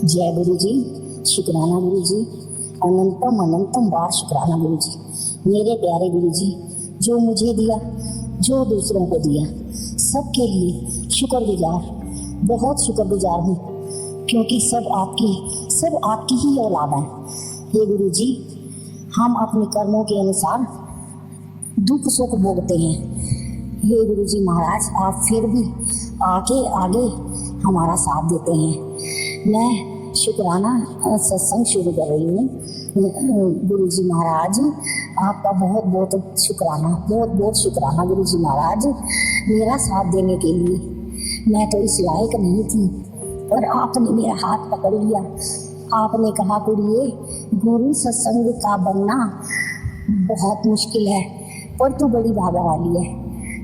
जय गुरु जी। शुक्राना गुरु जी, अनंतम अनंतम बार शुक्राना गुरु जी। मेरे प्यारे गुरु जी, जो मुझे दिया, जो दूसरों को दिया, सबके लिए शुक्रगुजार, बहुत शुक्रगुजार हूँ, क्योंकि सब आपकी ही औलाद है। हे गुरु जी, हम अपने कर्मों के अनुसार दुख सुख भोगते हैं। हे गुरु जी महाराज, आप फिर भी आगे हमारा साथ देते हैं। मैं शुक्राना सत्संग शुरू कर रही हूँ। गुरु जी महाराज, आपका बहुत बहुत शुक्राना, बहुत बहुत शुक्राना गुरु जी महाराज, मेरा साथ देने के लिए। मैं तो इस लायक नहीं थी, पर आपने मेरा हाथ पकड़ लिया। आपने कहा, कुड़िए, गुरु सत्संग का बनना बहुत मुश्किल है, पर तू बड़ी भागा वाली है।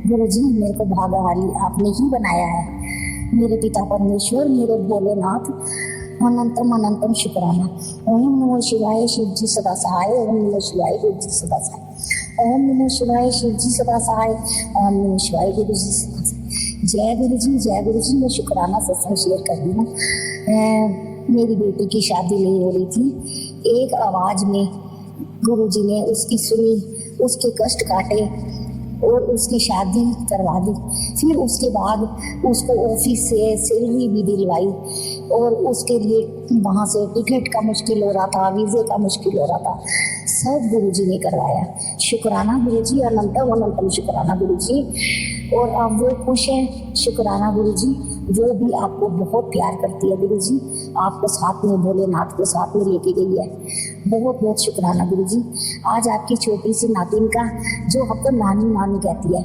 गुरु जी, मेरे को भागा वाली आपने ही बनाया है। मेरे पिता परमेश्वर, मेरे भोलेनाथ, अनंतम अनंतम शुक्राना। ओम नमो शिवाय, शिव जी सदा सहाय। ओम नमो शिवाय, गुरु जी सदा सहाय। ओम नमो शिवाय, शिव जी सदा सहाय। ओम नमो शिवाय, गुरु जी सदा सहाय। जय गुरु जी, जय गुरु जी। मैं शुक्राना सत्संग शेयर कर रही हूँ। मेरी बेटी की शादी नहीं हो रही थी। एक आवाज में गुरु जी ने उसकी सुनी, उसके कष्ट काटे और उसकी शादी करवा दी। फिर उसके बाद उसको ऑफिस से सैलरी भी दिलवाई, और उसके लिए वहाँ से टिकट का मुश्किल हो रहा था, वीज़े का मुश्किल हो रहा था, सब गुरु जी ने करवाया। शुक्राना गुरु जी, अनंतम अनंतम शुक्राना गुरु जी। और अब वो खुश है। शुक्राना गुरु जी, जो भी आपको बहुत प्यार करती है गुरु जी, आपको साथ में, भोलेनाथ को साथ में लेके गई है। बहुत बहुत शुक्राना गुरु जी। आज आपकी छोटी सी नातिन का, जो आपको नानी नानी कहती है,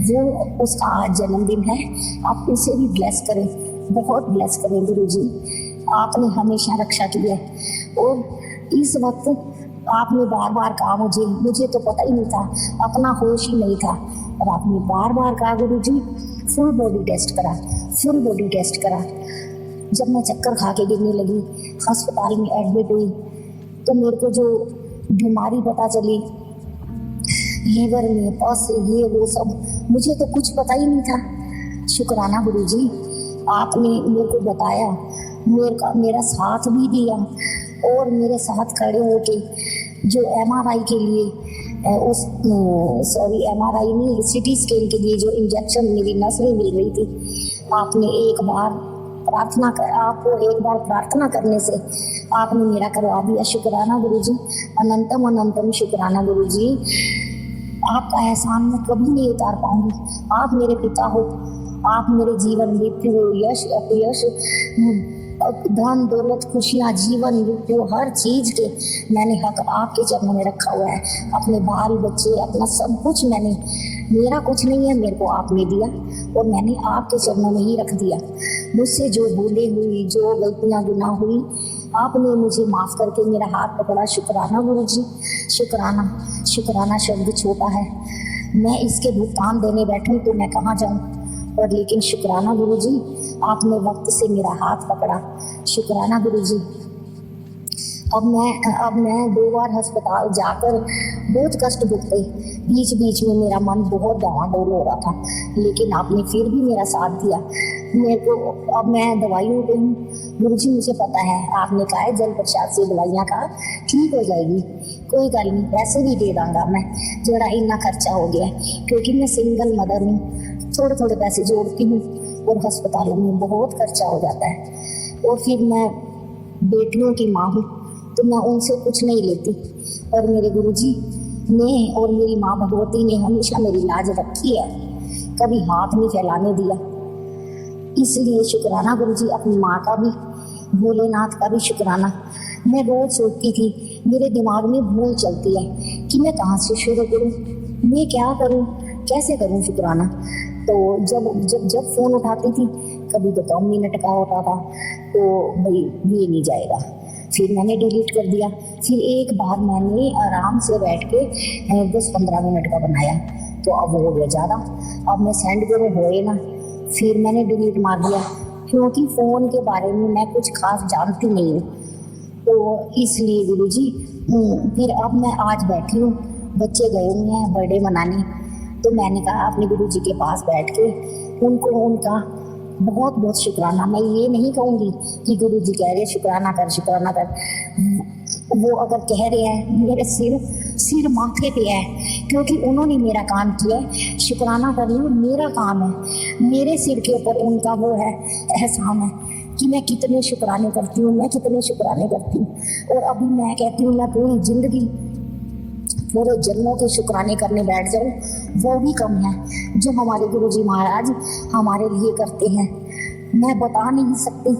वो उसका आज जन्मदिन है। आप उसे भी ब्लेस करें, बहुत ब्लेस करें गुरु जी। आपने हमेशा रक्षा की है, और इस वक्त आपने बार बार कहा, मुझे तो पता ही नहीं था, अपना होश ही नहीं था, और आपने बार बार कहा गुरु जी, फुल बॉडी टेस्ट करा, फुल बॉडी टेस्ट करा। जब मैं चक्कर खा के गिरने लगी, अस्पताल में एडमिट हुई, तो मेरे को जो बीमारी पता चली, लीवर में पस, ये वो सब, मुझे तो कुछ पता ही नहीं था। शुक्राना गुरु जी, आपने मेरे को बताया, मेरा साथ भी दिया, और मेरे साथ खड़े होके जो MRI के लिए MRI नहीं, CT स्कैन के लिए जो इंजेक्शन मेरी नस में मिल रही थी, आपको एक बार प्रार्थना करने से आपने मेरा करवा दिया। शुक्राना गुरु जी, अनंतम अनंतम शुक्राना गुरु जी। आपका एहसान मैं कभी नहीं उतार पाऊंगी। आप मेरे पिता हो, आप मेरे जीवन, मृत्यु, यश अपयश, धन दौलत, खुशियाँ, जीवन मृत्यु, हर चीज के मैंने हक आपके चरणों में रखा हुआ है। अपने बाल बच्चे, अपना सब कुछ मेरा कुछ नहीं है, मेरे को आपने दिया, और मैंने आपके चरणों में ही रख दिया। मुझसे जो भूले हुई, जो गलतियाँ गुनाह हुई, आपने मुझे माफ करके मेरा हाथ पकड़ा। शुक्राना गुरु जी, शुक्राना। शुक्राना शब्द छोटा है, मैं इसके भुगतान देने बैठूं तो मैं कहाँ जाऊं, और लेकिन शुक्राना गुरु जी, आपने वक्त से मेरा हाथ पकड़ा। शुक्राना गुरु जी। अब मैं 2 बार अस्पताल जाकर बहुत कष्ट भुगते। बीच बीच में मेरा मन बहुत डावाडोल हो रहा था, लेकिन आपने फिर भी मेरा साथ दिया। मेरे को, अब मैं दवाइयों पे हूँ गुरु जी। मुझे पता है, आपने कहा है जल प्रसाद से दवाइयाँ का ठीक हो जाएगी, कोई गल नहीं, पैसे भी दे दूँगा मैं, जरा इतना खर्चा हो गया, क्योंकि मैं सिंगल मदर हूँ, थोड़े थोड़े पैसे जोड़ती हूँ, और अस्पतालों में बहुत खर्चा हो जाता है। और फिर मैं बेटियों की माँ हूँ, तो मैं उनसे कुछ नहीं लेती, और मेरे गुरुजी ने और मेरी माँ भगवती ने हमेशा मेरी लाज रखी है, कभी हाथ नहीं फैलाने दिया। इसलिए शुक्राना गुरुजी, अपनी माँ का भी, भोलेनाथ का भी शुक्राना। मैं रोज सोचती थी, मेरे दिमाग में भूल चलती है कि मैं कहाँ से शुरू करूँ, मैं क्या करूँ, कैसे करूँ शुक्राना। तो जब फ़ोन उठाती थी, कभी तो 5 मिनट का होता था, तो भाई ये नहीं जाएगा, फिर मैंने डिलीट कर दिया। फिर एक बार मैंने आराम से बैठ के 10-15 मिनट का बनाया, तो अब हो गया ज़्यादा, अब मैं सेंड करूँ होए ना, फिर मैंने डिलीट मार दिया, क्योंकि फ़ोन के बारे में मैं कुछ खास जानती नहीं हूँ। तो इसलिए गुरुजी, फिर अब मैं आज बैठी हूँ, बच्चे गए हुए हैं बर्थडे मनाने, तो मैंने कहा अपने गुरुजी के पास बैठ के उनको उनका बहुत बहुत शुक्राना। मैं ये नहीं कहूँगी कि गुरु जी कह रहे शुक्राना कर शुक्राना कर, वो अगर कह रहे हैं मेरे सिर माथे पे है, क्योंकि उन्होंने मेरा काम किया है। शुक्राना करना मेरा काम है, मेरे सिर के ऊपर उनका वो है एहसान है कि मैं कितने शुक्राने करती हूँ, मैं कितने शुक्राने करती हूँ। और अभी मैं कहती हूँ मैं पूरी जिंदगी पूरे जन्मों के शुक्राने करने बैठ जाऊँ वो भी कम है जो हमारे गुरुजी महाराज हमारे लिए करते हैं। मैं बता नहीं सकती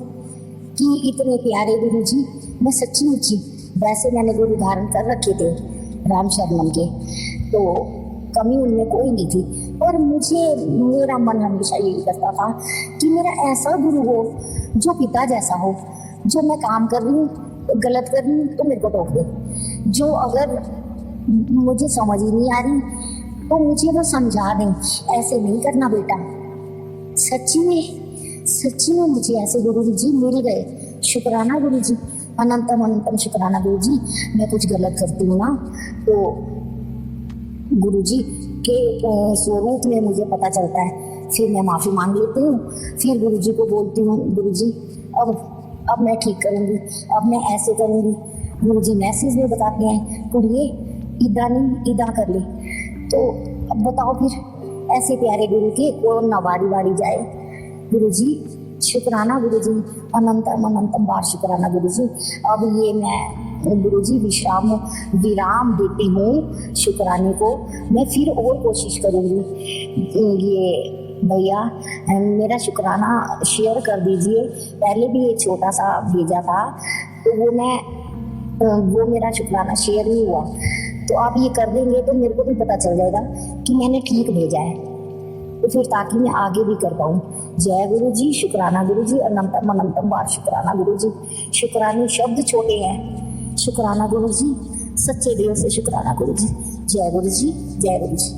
कि इतने प्यारे गुरुजी, मैं सच्ची मुच्ची, वैसे मैंने गुरु धारण कर रखे थे राम शरणम के, तो कमी उनमें कोई नहीं थी। पर मुझे मेरा मन हमेशा यही करता था कि मेरा ऐसा गुरु हो जो पिता जैसा हो, जो मैं काम कर रही हूँ गलत कर रही हूँ तो मेरे को टोक दे, जो अगर मुझे समझ ही नहीं आ रही तो मुझे वो समझा दें, ऐसे नहीं करना बेटा। सच्ची में मुझे ऐसे गुरु जी मिल गए। शुक्राना गुरु जी, अनंतम अनंतम शुक्राना गुरु जी। मैं कुछ गलत करती हूँ ना तो गुरु जी के स्वरूप में मुझे पता चलता है, फिर मैं माफ़ी मांग लेती हूँ, फिर गुरु जी को बोलती हूँ गुरु जी अब मैं ठीक करूँगी, अब मैं ऐसे करूँगी। गुरु जी मैसेज में बताते हैं कुड़िए इदा नहीं इदा कर ले। तो अब बताओ फिर ऐसे प्यारे गुरु के कौन ना बारी बारी जाए। गुरु जी शुक्राना गुरु जी, अनंतम अनंतम बार शुक्राना गुरु जी। अब ये मैं गुरु जी विराम देती हूँ शुक्राने को। मैं फिर और कोशिश करूँगी। ये भैया मेरा शुक्राना शेयर कर दीजिए। पहले भी एक छोटा सा भेजा था तो वो मेरा शुक्राना शेयर नहीं हुआ, तो आप ये कर देंगे तो मेरे को भी पता चल जाएगा कि मैंने ठीक भेजा है, तो फिर ताकि मैं आगे भी कर पाऊँ। जय गुरु जी, शुक्राना गुरु जी, अनंतम अनंतम बार शुक्राना गुरु जी। शुक्राने शब्द छोटे हैं, शुक्राना गुरु जी, सच्चे दिल से शुक्राना गुरु जी। जय गुरु जी, जय गुरु जी।